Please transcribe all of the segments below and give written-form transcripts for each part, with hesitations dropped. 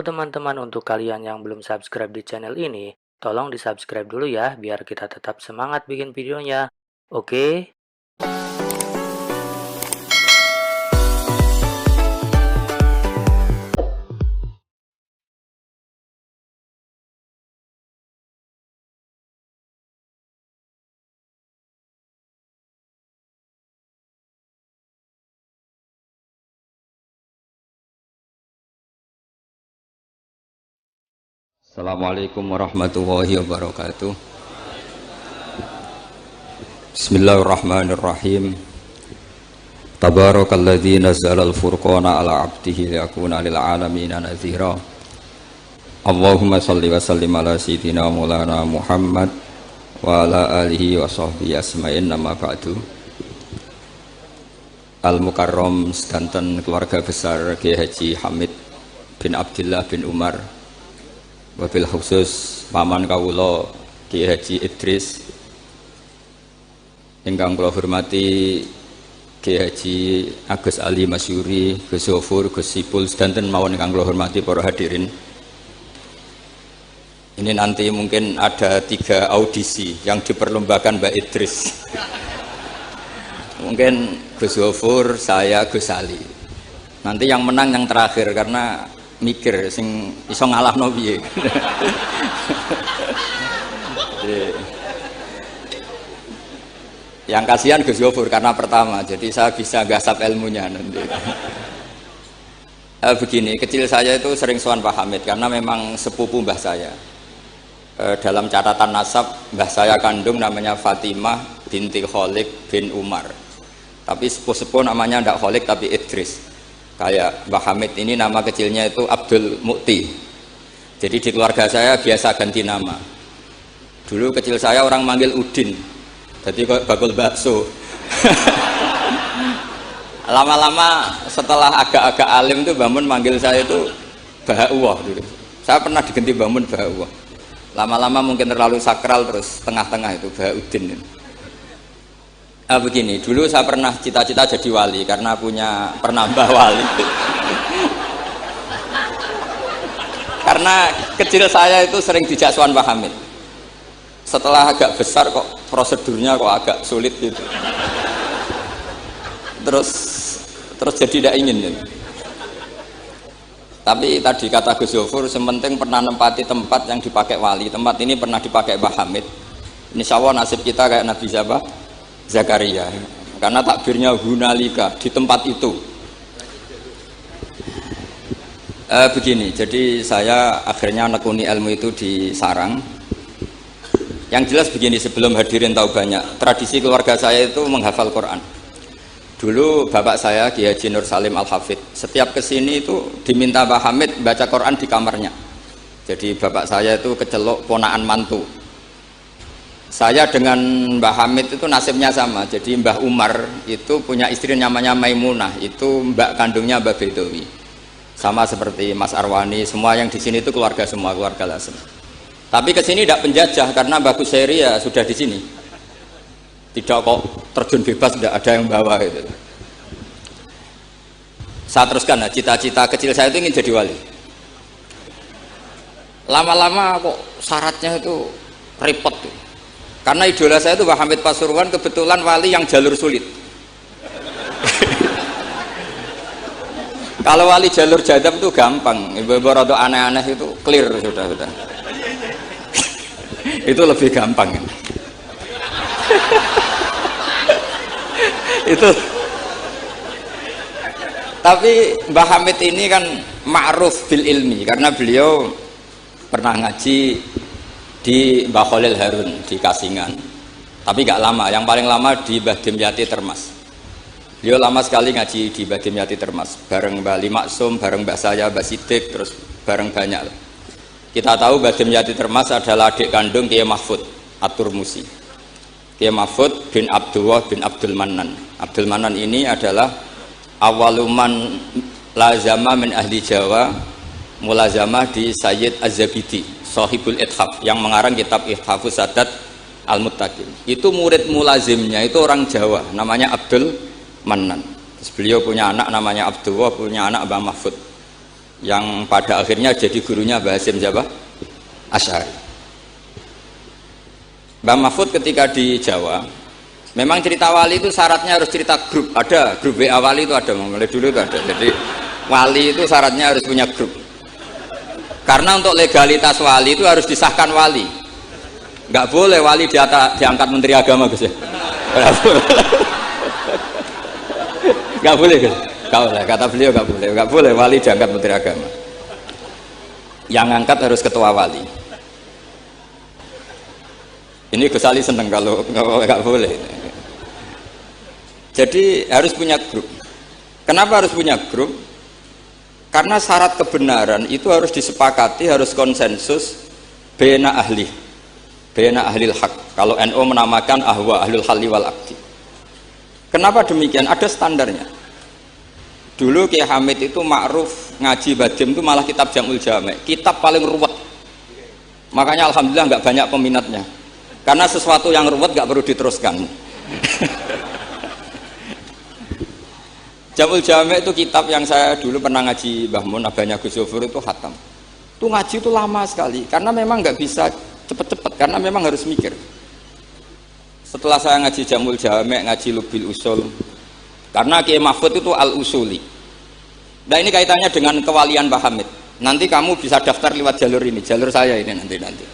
teman-teman, untuk kalian yang belum subscribe di channel ini, tolong di subscribe dulu ya, biar kita tetap semangat bikin videonya. Oke? Assalamualaikum warahmatullahi wabarakatuh. Bismillahirrahmanirrahim. Tabarakalladzi nazzala al-furqana ala 'abdihi liyakuna lil 'alamina nadhira. Allahumma shalli wa sallim ala sayyidina Maulana Muhammad wa ala alihi wa sahbihi asma'in, nama ba'du. Al-Mukarram sedanten keluarga besar Kiai Haji Hamid bin Abdillah bin Umar, wabil khusus paman kawula Kiai Haji Idris, ingkang kula hormati Kiai Haji Agus Ali Masyuri, Gus Zofur, Gus Sipul, sedanten mawon ingkang kula hormati para hadirin. Ini nanti mungkin ada 3 audisi yang diperlombakan Mbak Idris. Mungkin Gus Zofur, saya, Gus Ali. Nanti yang menang yang terakhir, karena mikir sing iso ngalahno piye. Yang kasihan Gus Zofur karena pertama, jadi saya bisa gasap ilmunya nanti. Begini, kecil saya itu sering sowan Pak Hamid karena memang sepupu mbah saya. Dalam catatan nasab, mbah saya kandung namanya Fatimah binti Kholik bin Umar. Tapi sepuh-sepuh namanya tidak Kholik tapi Idris. Kayak Mbah Hamid ini nama kecilnya itu Abdul Mukti. Jadi di keluarga saya biasa ganti nama. Dulu kecil saya orang manggil Udin, jadi kok bakul bakso. Lama-lama setelah agak-agak alim tuh Mbah Mun manggil saya itu Bahauwah dulu. Saya pernah diganti Mbah Mun Bahauwah. Lama-lama mungkin terlalu sakral, terus tengah-tengah itu Bahaudin. Begini, dulu saya pernah cita-cita jadi wali karena punya penambah wali. Karena kecil saya itu sering dijak sowan Pak Hamid. Setelah agak besar kok prosedurnya kok agak sulit gitu. Terus jadi tidak ingin gitu. Tapi tadi kata Gus Zofur, sementing pernah nempati tempat yang dipakai wali. Tempat ini pernah dipakai Pak Hamid. Insya Allah nasib kita kayak Nabi Zakaria, karena takbirnya hunalika, di tempat itu. Begini, jadi saya akhirnya nekuni ilmu itu di sarang. Yang jelas begini, sebelum hadirin tahu banyak, tradisi keluarga saya itu menghafal Quran. Dulu bapak saya Kiai Haji Nur Salim Al-Hafidh setiap kesini itu diminta Pak Hamid baca Quran di kamarnya. Jadi bapak saya itu kecelok ponaan mantu. Saya dengan Mbah Hamid itu nasibnya sama. Jadi Mbah Umar itu punya istri namanya Maimunah, itu mbak kandungnya Mbah Bedowi. Sama seperti Mas Arwani, semua yang di sini itu keluarga semua, keluarga Lasem. Tapi ke sini tidak penjajah karena Mbah Kuseri ya sudah di sini. Tidak kok terjun bebas, tidak ada yang bawa gitu. Saya teruskan, nah, cita-cita kecil saya itu ingin jadi wali. Lama-lama kok syaratnya itu repot tuh. Karena idola saya itu Mbah Hamid Pasuruan, kebetulan wali yang jalur sulit. Kalau wali jalur jadab itu gampang, ibu-ibu rada aneh-aneh itu clear sudah. Itu lebih gampang. Itu. Tapi Mbah Hamid ini kan ma'ruf bil ilmi karena beliau pernah ngaji di Mbah Khalil Harun di Kasingan, tapi gak lama. Yang paling lama di Mbah Dimyati Termas. Beliau lama sekali ngaji di Mbah Dimyati Termas, bareng Mbah Ali Maksum, bareng Mbah saya, Mbah Sidik, terus bareng banyak. Kita tahu Mbah Dimyati Termas adalah adik kandung Kiai Mahfud At-Turmusi. Kiai Mahfud bin Abdullah bin Abdul Manan. Abdul Manan ini adalah awaluman lazama min ahli Jawa, mulazamah di Sayyid Az-Zabidi, Sohibul Ithaf, yang mengarang kitab Ithafus Sadat Al-Muttaqin. Itu murid mulazimnya itu orang Jawa, namanya Abdul Manan. Terus beliau punya anak namanya Abdullah, punya anak Mbah Mahfud. yang pada akhirnya jadi gurunya Mbah Hasyim siapa? Asy'ari. Mbah Mahfud ketika di Jawa, memang cerita wali itu syaratnya harus cerita grup, ada grup WA wali itu ada, mulai dulu itu ada. Jadi wali itu syaratnya harus punya grup. Karena untuk legalitas wali itu harus disahkan wali. Nggak boleh wali diangkat menteri agama, Gus ya. Nggak boleh, Gus. Kata beliau nggak boleh wali diangkat menteri agama. Yang angkat harus ketua wali. Ini Gus Ali seneng kalau nggak boleh. Jadi harus punya grup. Kenapa harus punya grup? Karena syarat kebenaran itu harus disepakati, harus konsensus bena ahlil haq. Kalau NU menamakan ahwa ahlul halli wal aqdi. Kenapa demikian? Ada standarnya. Dulu Kiai Hamid itu ma'ruf ngaji Badim itu malah kitab Jam'ul Jami', kitab paling ruwet. Makanya alhamdulillah nggak banyak peminatnya. Karena sesuatu yang ruwet nggak perlu diteruskan. Jam'ul Jami' itu kitab yang saya dulu pernah ngaji Mbah Mun, abahnya Gus Zofur itu khatam. Itu ngaji itu lama sekali karena memang nggak bisa cepet-cepet karena memang harus mikir. Setelah saya ngaji Jam'ul Jami', ngaji Lubil Usul, karena Kiai Mahfud itu al-usuli. Nah ini kaitannya dengan kewalian Mbah Hamid. Nanti kamu bisa daftar lewat jalur ini, jalur saya ini nanti.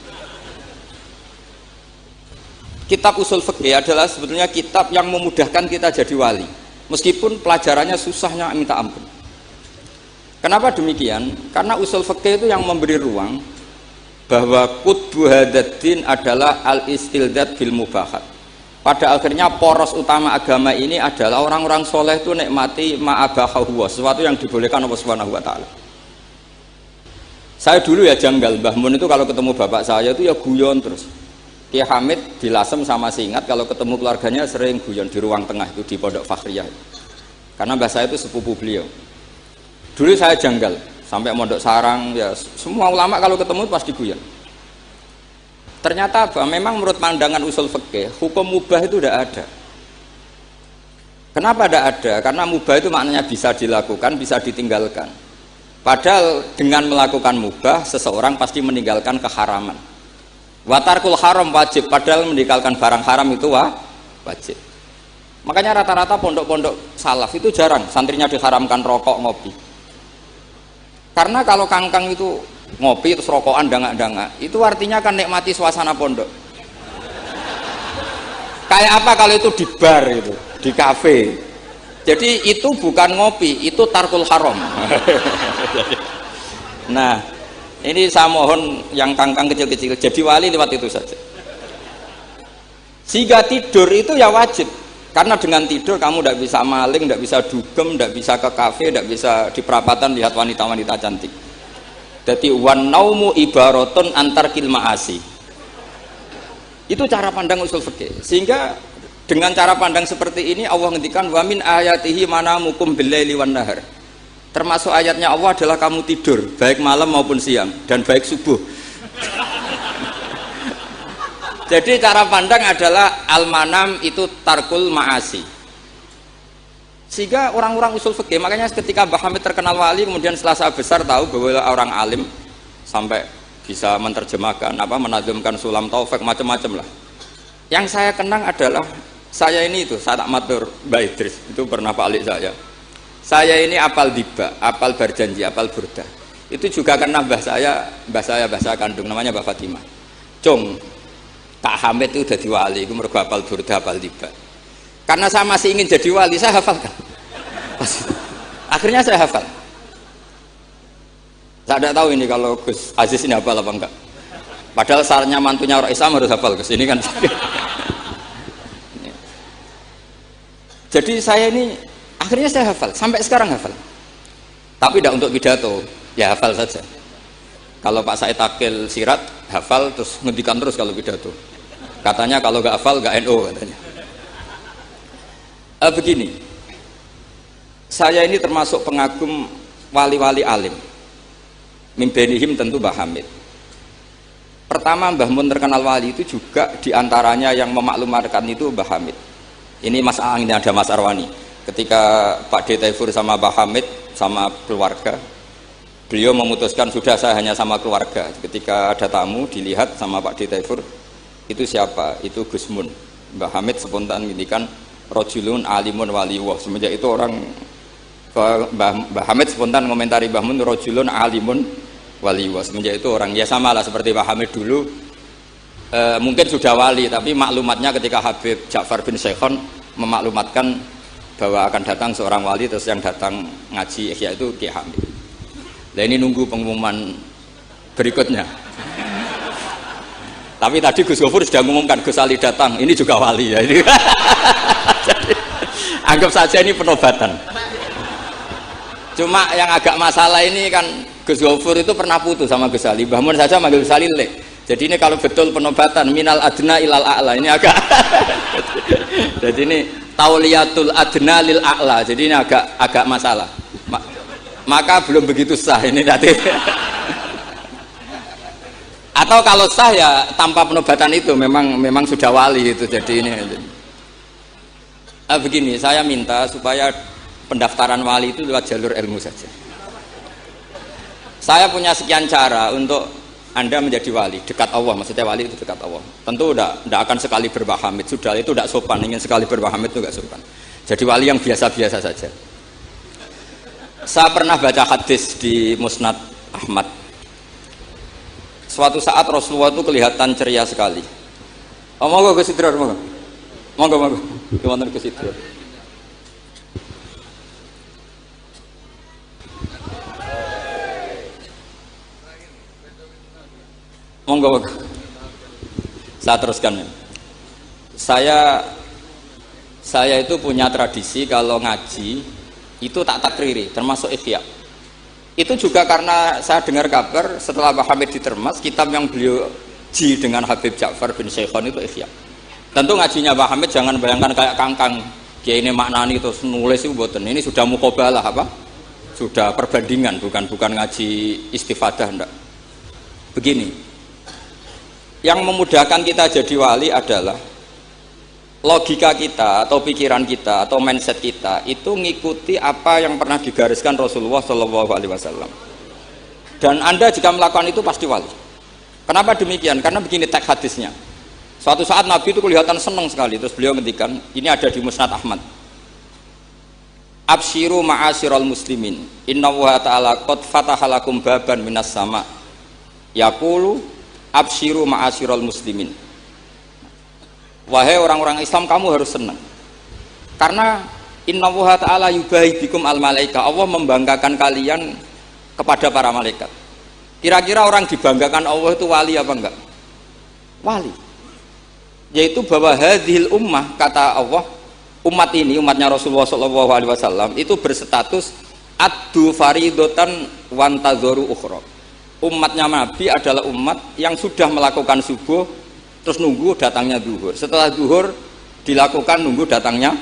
Kitab Usul Fiqih adalah sebetulnya kitab yang memudahkan kita jadi wali. Meskipun pelajarannya susahnya minta ampun. Kenapa demikian? Karena Usul Fiqih itu yang memberi ruang bahwa qutbu hadaddin adalah al-istildad bil mubahat. Pada akhirnya poros utama agama ini adalah orang-orang soleh itu nikmati ma'abahahuwa, sesuatu yang dibolehkan Allah Subhanahu wa ta'ala. Saya dulu ya janggal, Mbah Mun itu kalau ketemu bapak saya itu ya guyon terus. Kiai Hamid di Lasem sama Singat kalau ketemu keluarganya sering guyon di ruang tengah itu di Pondok Fakhriyah. Karena mbah saya itu sepupu beliau. Dulu saya janggal, sampai Mondok Sarang ya semua ulama kalau ketemu pasti guyon. Ternyata apa? Memang menurut pandangan usul fikih, hukum mubah itu tidak ada. Kenapa tidak ada? Karena mubah itu maknanya bisa dilakukan, bisa ditinggalkan. Padahal dengan melakukan mubah, seseorang pasti meninggalkan keharaman. Watarkul haram wajib, padahal meninggalkan barang haram itu wajib. Makanya rata-rata pondok-pondok salaf itu jarang santrinya diharamkan rokok, ngopi. Karena kalau kangkang itu ngopi terus rokokan dangak-dangak itu artinya kan nikmati suasana pondok. Kayak apa kalau itu di bar itu, di kafe. Jadi itu bukan ngopi, itu tarkul haram. Nah, ini saya mohon yang kangkang kecil-kecil jadi wali lewat itu saja. Sehingga tidur itu ya wajib. Karena dengan tidur kamu tidak bisa maling, tidak bisa dugem, tidak bisa ke kafe, tidak bisa di perapatan lihat wanita-wanita cantik. Jadi wan naumu ibaratun antar kilmaasi. Itu cara pandang usul fikih. Sehingga dengan cara pandang seperti ini Allah ngendikan wa min ayatihi manamukum billaili wan nahar. Termasuk ayatnya Allah adalah kamu tidur baik malam maupun siang dan baik subuh. Jadi cara pandang adalah al-manam itu tarkul ma'asi. Sehingga orang-orang usul fikih, makanya ketika Mbah Hamid terkenal wali, kemudian setelah saya besar tahu bahwa orang alim sampai bisa menerjemahkan menazumkan sulam taufik macam-macam lah. Yang saya kenang adalah saya ini itu, saya tak matur Mbak Idris itu pernah Pak Alik saya. Saya ini apal diba, apal berjanji, apal burda. Itu juga karena mbah saya kandung namanya Mbah Fatimah. Cung, Pak Hamid itu jadi wali, itu mergo apal burda, apal diba. Karena saya masih ingin jadi wali, saya hafalkan. Akhirnya saya hafal. Saya tidak tahu ini kalau Gus Aziz ini hafal apa enggak. Padahal sarannya mantunya orang Islam harus hafal Gus. Ini kan. Jadi saya ini akhirnya saya hafal, sampai sekarang hafal. Tapi tidak untuk pidato, ya hafal saja. Kalau Pak Said Akil Sirat hafal terus ngendikan terus kalau pidato. Katanya kalau nggak hafal nggak NU katanya. Begini, saya ini termasuk pengagum wali-wali alim. Mimbenihim tentu Mbah Hamid. Pertama Mbah Mun terkenal wali itu juga diantaranya yang memaklumatkan itu Mbah Hamid. Ini ini ada Mas Arwani. Ketika Pak D. Taifur sama Mbah Hamid sama keluarga beliau memutuskan sudah saya hanya sama keluarga. Ketika ada tamu dilihat sama Pak Ditaifur, itu siapa? Itu Gus Mun. Mbah Hamid spontan ngintikan rojulun alimun waliwah. Semenjak itu orang Mbah Hamid spontan komentari Mbah Mun rojulun alimun waliwah. Semenjak itu orang ya sama lah seperti Mbah Hamid dulu mungkin sudah wali, tapi maklumatnya ketika Habib Ja'far bin Syekhon memaklumatkan bahwa akan datang seorang wali, terus yang datang ngaji Ihya itu Kiai Hamid. Nah ini nunggu pengumuman berikutnya. Tapi tadi Gus Gofur sudah mengumumkan Gus Ali datang, ini juga wali ya. Jadi, anggap saja ini penobatan. Cuma yang agak masalah ini kan Gus Gofur itu pernah putus sama Gus Ali. Mbah Mun saja manggil Gus Ali lek. Jadi ini kalau betul penobatan minal adna ilal a'la ini agak. Jadi ini tauliyatul adna lil a'la. Jadi ini agak masalah. Maka belum begitu sah ini nanti. Atau kalau sah ya tanpa penobatan itu memang sudah wali itu. Jadi ini begini, saya minta supaya pendaftaran wali itu lewat jalur ilmu saja. Saya punya sekian cara untuk Anda menjadi wali dekat Allah, maksudnya wali itu dekat Allah. Tentu tidak akan sekali berbah Hamid, sudah itu tidak sopan. Ingin sekali berbah Hamid itu tidak sopan. Jadi wali yang biasa-biasa saja. Saya pernah baca hadis di Musnad Ahmad. Suatu saat Rasulullah itu kelihatan ceria sekali. Oh, monggo Gus Idrar, monggo. Gimana Gus Idrar? Monggo. Saya teruskan. Saya itu punya tradisi kalau ngaji itu tak takriri, termasuk Ihya. Itu juga karena saya dengar kabar setelah Mbah Hamid ditermas, kitab yang beliau ji dengan Habib Ja'far bin Syekhon itu Ihya. Tentu ngajinya Mbah Hamid jangan bayangkan kayak kangkang, dia ini maknani terus nulis itu boten. Ini sudah muqabalah apa? Sudah perbandingan, bukan ngaji istifadah ndak. Begini, yang memudahkan kita jadi wali adalah logika kita atau pikiran kita atau mindset kita itu ngikuti apa yang pernah digariskan Rasulullah SAW. Dan Anda jika melakukan itu pasti wali. Kenapa demikian? Karena begini teks hadisnya. Suatu saat Nabi itu kelihatan senang sekali, terus beliau ngendikan, ini ada di Musnad Ahmad. Absyiru ma'asyiral muslimin, innallaha ta'ala qad fatahalakum baban minas sama. Yaqulu absyiru ma'asyiral muslimin. Wahai orang-orang Islam, kamu harus senang. Karena innallaha ta'ala yubahi bikum al-malaika. Allah membanggakan kalian kepada para malaikat. Kira-kira orang dibanggakan Allah itu wali apa enggak? Wali. Yaitu bahwa hadhil ummah, kata Allah, umat ini, umatnya Rasulullah SAW itu berstatus addu faridotan wantadzoru ukhra. Umatnya Nabi adalah umat yang sudah melakukan subuh terus nunggu datangnya zuhur. Setelah zuhur dilakukan nunggu datangnya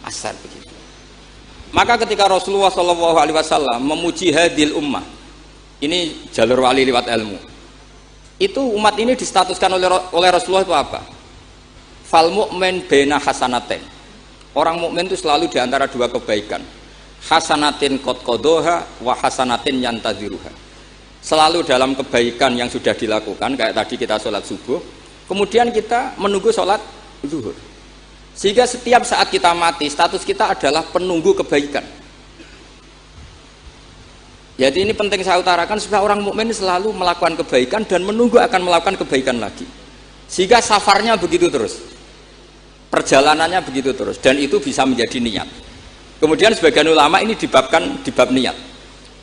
asar begitu. Maka ketika Rasulullah SAW memuji hadil ummah, ini jalur wali lewat ilmu, itu umat ini distatuskan oleh Rasulullah itu apa? Fal mu'min baina hasanatain. Orang mukmin itu selalu diantara dua kebaikan. Hasanatin qad qadaha wa hasanatin yantadhiruha. Selalu dalam kebaikan yang sudah dilakukan, kayak tadi kita sholat subuh, kemudian kita menunggu sholat zuhur. Sehingga setiap saat kita mati, status kita adalah penunggu kebaikan. Jadi ini penting saya utarakan supaya orang mukmin selalu melakukan kebaikan dan menunggu akan melakukan kebaikan lagi. Sehingga safarnya begitu terus, perjalanannya begitu terus, dan itu bisa menjadi niat. Kemudian sebagian ulama ini dibabkan di bab niat.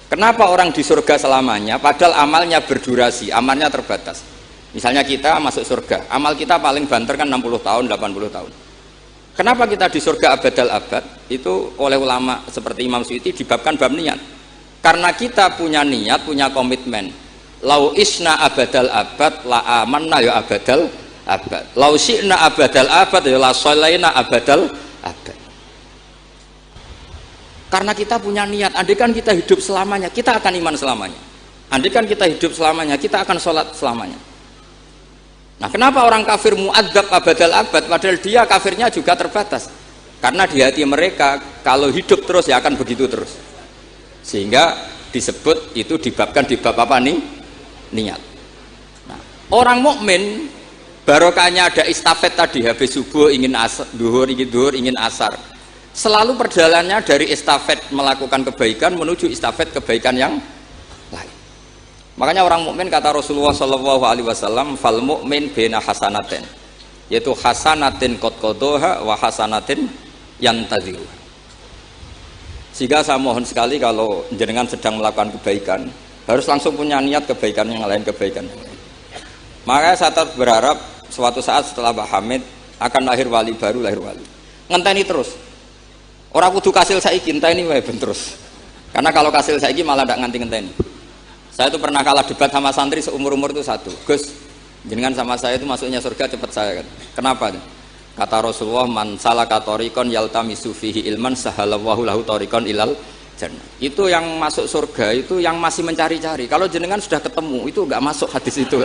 Kenapa orang di surga selamanya padahal amalnya berdurasi, amalnya terbatas. Misalnya kita masuk surga, amal kita paling banter kan 60 tahun, 80 tahun. Kenapa kita di surga abadal abad? Itu oleh ulama seperti Imam Suyuti dibabkan bab niat. Karena kita punya niat, punya komitmen. Lau isna abadal abad la amanna ya abadal abad. Lau syi'na abadal abad ya la sholaina abadal abad. Karena kita punya niat, andaikan kita hidup selamanya, kita akan iman selamanya. Andaikan kita hidup selamanya, kita akan sholat selamanya. Nah, kenapa orang kafir mu'adzab abadal abad padahal dia kafirnya juga terbatas? Karena di hati mereka kalau hidup terus ya akan begitu terus. Sehingga disebut itu dibabkan di bab apa nih? Niat. Nah, orang mukmin barokahnya ada istafet tadi, habis subuh ingin asar, duhur ingin asar. Selalu perjalanannya dari istafet melakukan kebaikan menuju istafet kebaikan yang lain. Makanya orang mukmin kata Rasulullah Shallallahu Alaihi Wasallam, fal mukmin bena hasanaten, yaitu hasanatin qad qadaha wa hasanatin yantaziru. Sehingga saya mohon sekali kalau jenengan sedang melakukan kebaikan harus langsung punya niat kebaikan yang lain, kebaikan yang lain. Makanya saya tetap berharap suatu saat setelah Mbah Hamid akan lahir wali baru, lahir wali. Ngenteni terus. Orang kudu kasil saiki ngenteni wae ben terus. Karena kalau kasil saiki malah ndak nganti ngenteni. Saya itu pernah kalah debat sama santri seumur-umur itu satu. Gus, jenengan sama saya itu masuknya surga cepat saya kan. Kenapa? Kata Rasulullah, man salaka tariqan yaltamisu fihi ilman sahalallahu lahu tariqan ilal jannah. Itu yang masuk surga itu yang masih mencari-cari. Kalau jenengan sudah ketemu itu enggak masuk hadis itu.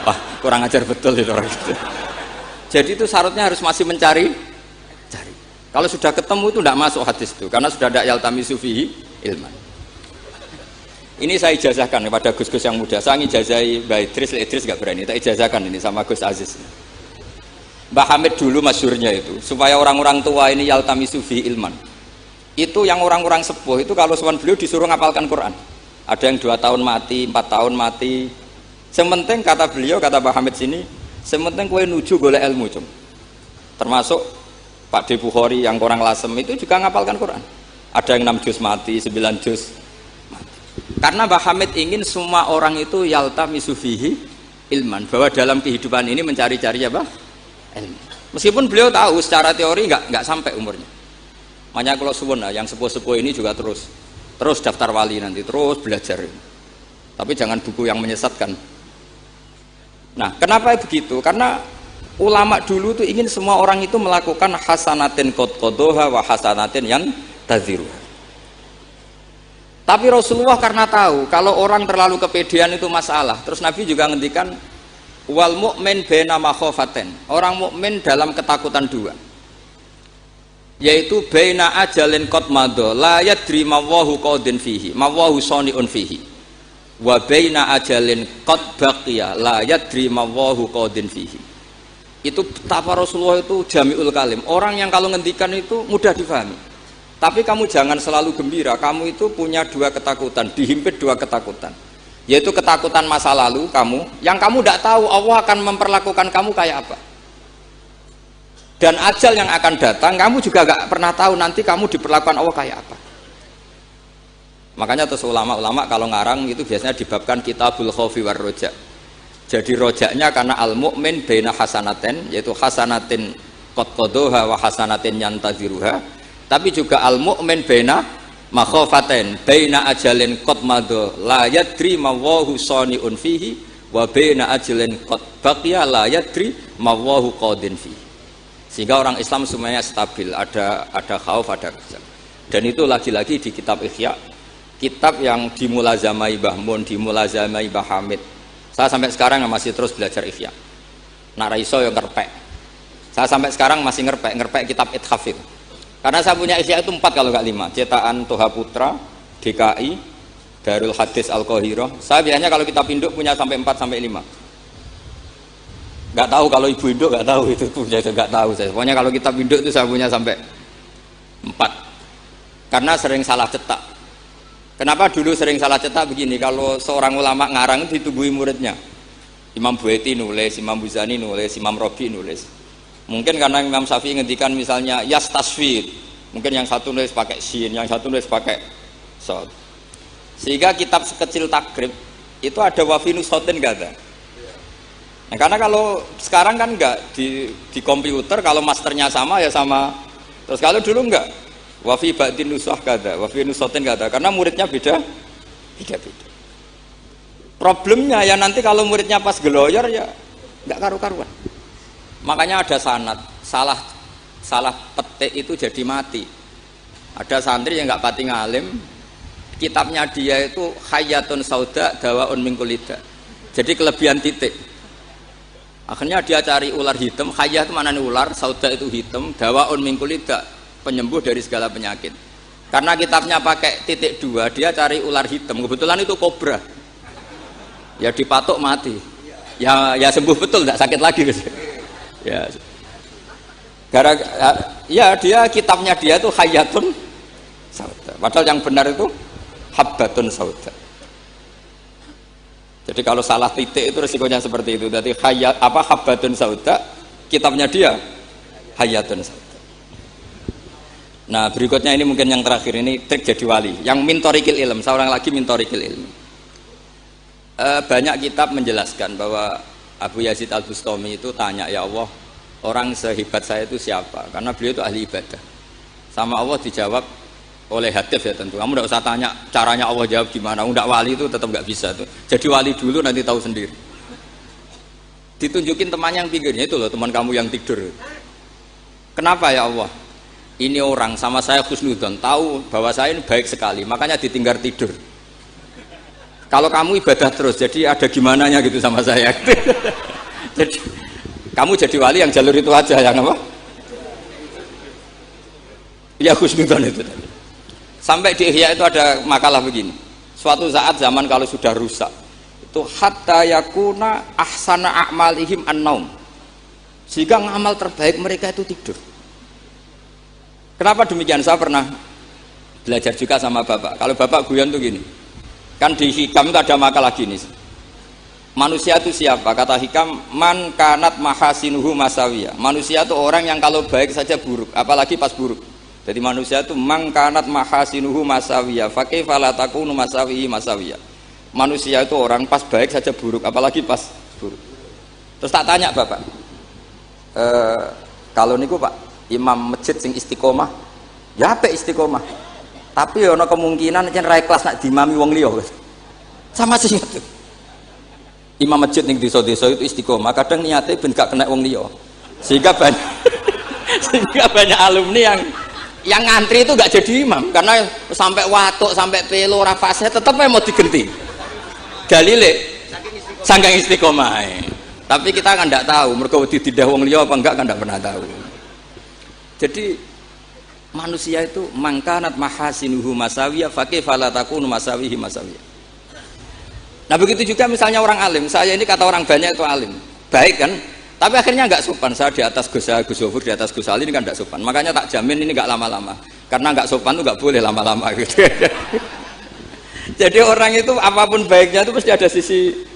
Wah, kurang ajar betul itu orang itu. Jadi itu syaratnya harus masih mencari cari. Kalau sudah ketemu itu enggak masuk hadis itu karena sudah ada yaltamisu fihi ilman. Ini saya ijazahkan kepada Gus-Gus yang muda. Saya ngijazahi Mbak Idris gak berani. Tak ijazahkan ini sama Gus Aziz. Mbah Hamid dulu masyhurnya itu supaya orang-orang tua ini yaltamisu fi ilman. Itu yang orang-orang sepuh itu kalau sowan beliau disuruh ngapalkan Quran. Ada yang 2 tahun mati, 4 tahun mati. Sementing kata beliau, kata Mbah Hamid sini, sementing kowe nuju golek ilmu cum. Termasuk Pak De Bukhari yang orang Lasem itu juga ngapalkan Quran. Ada yang 6 juz mati, 9 juz. Karena Mbah Hamid ingin semua orang itu yaltamisu fihi ilman, bahwa dalam kehidupan ini mencari-cari apa? Ilmu. Meskipun beliau tahu secara teori nggak sampai umurnya. Makanya kalau suwun yang sepuh-sepuh ini juga terus daftar wali nanti, terus belajar. Tapi jangan buku yang menyesatkan. Nah, kenapa begitu? Karena ulama dulu tuh ingin semua orang itu melakukan hasanatin qad qadaha wa hasanatin yang taziru. Tapi Rasulullah karena tahu kalau orang terlalu kepedean itu masalah. Terus Nabi juga ngendikan wal mu'min baina makhafaten. Orang mukmin dalam ketakutan dua. Yaitu baina ajalin qad madha la yadri ma wallahu qadin fihi, ma wallahu saniun fihi. Wa baina ajalin qad baqiya la yadri ma wallahu qadin fihi. Itu betapa Rasulullah itu jami'ul kalim. Orang yang kalau ngendikan itu mudah difahami. Tapi kamu jangan selalu gembira, kamu itu punya 2 ketakutan, dihimpit 2 ketakutan. Yaitu ketakutan masa lalu kamu, yang kamu tidak tahu Allah akan memperlakukan kamu kayak apa. Dan ajal yang akan datang, kamu juga gak pernah tahu nanti kamu diperlakukan Allah kayak apa. Makanya terus ulama-ulama kalau ngarang itu biasanya dibabkan kitabul khaufi war roja. Jadi rojaknya karena al-mu'min baina hasanaten, yaitu hasanatin qad qadaha wa hasanatin yantaziruha. Tapi juga al-mu'min baina makhafaten, baina ajalin qad madha la yadri ma wallahu saniun fihi wa baina ajalin qad baqiya la yadri ma wallahu qadin fihi. Sehingga orang Islam semuanya stabil, ada khauf, ada kerja. Dan itu lagi-lagi di kitab Ihya, kitab yang dimulazamai Mbah Mun, dimulazamai Mbah Hamid. Saya sampai sekarang masih terus belajar Ihya. Nak ra iso ya ngerpek. Saya sampai sekarang masih ngerpek kitab Ithaf itu. Karena saya punya Ihya itu 4 kalau nggak 5, cetakan Toha Putra, DKI, Darul Hadis Al-Qahirah. Saya biasanya kalau kitab induk punya sampai 4 sampai 5. Nggak tahu kalau ibu induk nggak tahu itu punya, nggak tahu saya. Pokoknya kalau kitab induk itu saya punya sampai 4. Karena sering salah cetak. Kenapa dulu sering salah cetak begini? Kalau seorang ulama ngarang itu ditungguin muridnya. Imam Buaiti nulis, Imam Buzani nulis, Imam Robi nulis. Mungkin karena Imam Syafi'i ngendikan misalnya yas tasfid, mungkin yang satu nulis pakai shin, yang satu nulis pakai sod. Sehingga kitab sekecil takrib itu ada wafinus sotin gak ada. Nah, karena kalau sekarang kan enggak di komputer, kalau masternya sama ya sama. Terus kalau dulu enggak, wafi ba'din nusah gak ada, wafinus sotin gak ada, karena muridnya beda. Problemnya ya nanti kalau muridnya pas geloyor ya enggak karu-karuan. Makanya ada sanad, salah petik itu jadi mati. Ada santri yang nggak pati ngalim, kitabnya dia itu Hayatun Sauda Dawaun min Kulida. Jadi kelebihan titik. Akhirnya dia cari ular hitam, Hayat itu mana nih ular, Sauda itu hitam, Dawaun min Kulida, penyembuh dari segala penyakit. Karena kitabnya pakai titik 2, dia cari ular hitam. Kebetulan itu kobra. Ya dipatok mati. Ya sembuh betul, tidak sakit lagi. Ya. Ya dia kitabnya dia itu hayatun sauda. Padahal yang benar itu habbatun sauda. Jadi kalau salah titik itu resikonya seperti itu. Jadi habbatun sauda, kitabnya dia hayatun sauda. Nah berikutnya ini mungkin yang terakhir, ini trik jadi wali. Yang mintorikil ilm, seorang lagi mintorikil ilm. Banyak kitab menjelaskan bahwa Abu Yazid Al-Bustami itu tanya, ya Allah, orang sehebat saya itu siapa? Karena beliau itu ahli ibadah. Sama Allah dijawab oleh Hatif ya tentu. Kamu tidak usah tanya caranya Allah jawab gimana. Tidak wali itu tetap nggak bisa tuh. Jadi wali dulu nanti tahu sendiri. Ditunjukin temannya yang pinggirnya itu loh, teman kamu yang tidur. Kenapa ya Allah? Ini orang sama saya husnudzon, tahu bahwa saya ini baik sekali, makanya ditinggal tidur. Kalau kamu ibadah terus, jadi ada gimananya gitu sama saya. Jadi kamu jadi wali yang jalur itu aja, yang apa? Ya husnudzon itu tadi. Sampai di Ihya itu ada makalah begini. Suatu saat zaman kalau sudah rusak, itu hatta yakuna ahsana a'malihim an-naum. Jika amal terbaik mereka itu tidur. Kenapa demikian? Saya pernah belajar juga sama bapak. Kalau bapak guyon tuh gini, kan di Hikam itu ada makalah gini. Manusia itu siapa? Kata Hikam, man kanat mahasinuhu masawiyah. Manusia itu orang yang kalau baik saja buruk, apalagi pas buruk. Jadi manusia itu man kanat mahasinuhu masawiyah, fakaifa la takunu masawihi masawiyah. Manusia itu orang pas baik saja buruk, apalagi pas buruk. Terus tak tanya bapak, kalau niku pak imam masjid sing istiqomah, ya apa istiqomah? Tapi ono kemungkinan yen ra ikhlas nak dimami wong liya. Sama sih itu. Imam masjid ning desa-desa itu istiqomah, kadang niate ben gak kena wong liya. Sehingga banyak alumni yang ngantri itu gak jadi imam karena sampai watuk, sampai pelo ora fase tetep mau digenti. Dalile saking istiqomah. Tapi kita kan ndak tahu mergo ditindah wong liya apa enggak kan ndak pernah tahu. Jadi manusia itu mangkanat mahasinuhu masawiyah fakaifa la takunu masawihi masawiyah. Nah begitu juga misalnya orang alim, saya ini kata orang banyak itu alim, baik kan? Tapi akhirnya nggak sopan. Saya di atas Gus Zofur, di atas Gus Ali ini kan nggak sopan. Makanya tak jamin ini nggak lama-lama. Karena nggak sopan itu nggak boleh lama-lama gitu. Jadi orang itu apapun baiknya itu pasti ada sisi.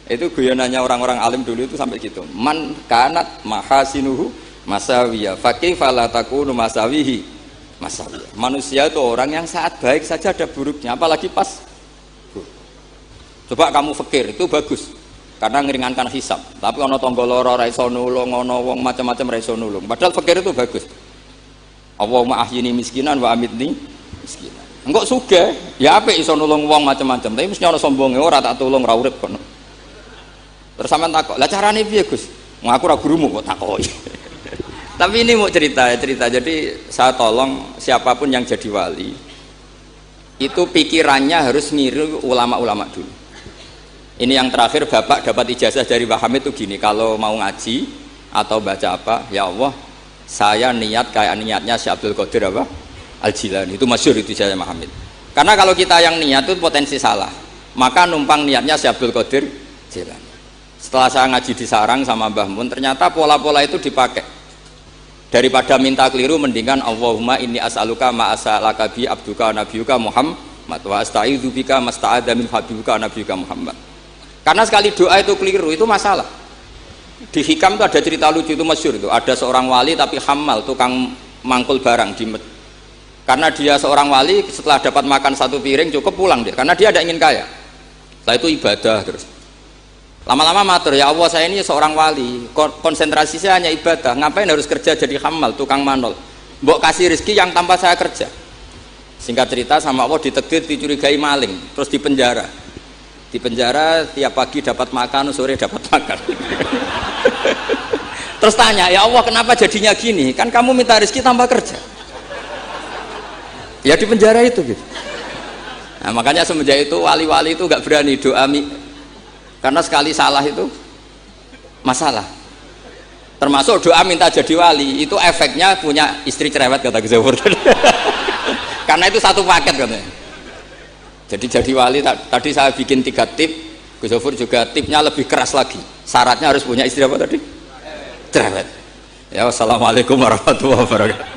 Itu guyonannya orang-orang alim dulu itu sampai gitu. Man kanat mahasinuhu masawiyah fakaifa la takunu masawihi masawiyah. Manusia itu orang yang saat baik saja ada buruknya, apalagi pas buruk. Coba kamu fikir itu bagus karena ngeringankan hisab. Tapi ono tangga lara ra iso nulung, ono wong macam-macam ra iso nulung. Padahal fikir itu bagus. Allahumma ahyini miskinan wa amitni miskinan. Engko sugih, ya apik iso nulung wong macam-macam, tapi mesti ono sombonge ora tak tulung ra urip kono. Terus sampean takok, "Lah carane piye, Gus?" Ngaku ra gurumu kok takoki. Tapi ini mau cerita. Jadi saya tolong siapapun yang jadi wali itu pikirannya harus niru ulama-ulama dulu. Ini yang terakhir, bapak dapat ijazah dari Mbah Hamid itu gini, kalau mau ngaji atau baca apa, ya Allah saya niat kayak niatnya Syekh Abdul Qadir apa? Al-Jilani. Itu masyhur itu ijazah Mbah Hamid. Karena kalau kita yang niat itu potensi salah, maka numpang niatnya Syekh Abdul Qadir Jilani. Setelah saya ngaji di sarang sama Mbah Mun, ternyata pola-pola itu dipakai. Daripada minta keliru, mendingan Allahumma inni as'aluka ma as'alaka bi abduka nabiyuka Muhammad wa asta'idzu bika masta'adza min habibuka nabiyuka Muhammad. Karena sekali doa itu keliru, itu masalah. Di Hikam itu ada cerita lucu, itu masyhur itu. Ada seorang wali tapi hamal, tukang mangkul barang di karena dia seorang wali, setelah dapat makan satu piring cukup pulang dia, karena dia tidak ingin kaya. Setelah itu ibadah terus. Lama-lama matur, ya Allah saya ini seorang wali, konsentrasi saya hanya ibadah, ngapain harus kerja jadi hamal, tukang manol. Mbok kasih rezeki yang tanpa saya kerja. Singkat cerita sama Allah ditegur, dicurigai maling, terus dipenjara. Dipenjara tiap pagi dapat makan, sore dapat makan. Terus tanya, ya Allah kenapa jadinya gini? Kan kamu minta rezeki tanpa kerja. Ya di penjara itu gitu. Nah, makanya semenjak itu wali-wali itu nggak berani doa karena sekali salah itu masalah. Termasuk doa minta jadi wali itu efeknya punya istri cerewet kata Gus Zofur. karena itu satu paket katanya. Jadi wali tadi saya bikin 3 tip, Gus Zofur juga tipnya lebih keras lagi. Syaratnya harus punya istri apa tadi? Cerewet. Ya, wassalamualaikum warahmatullahi wabarakatuh.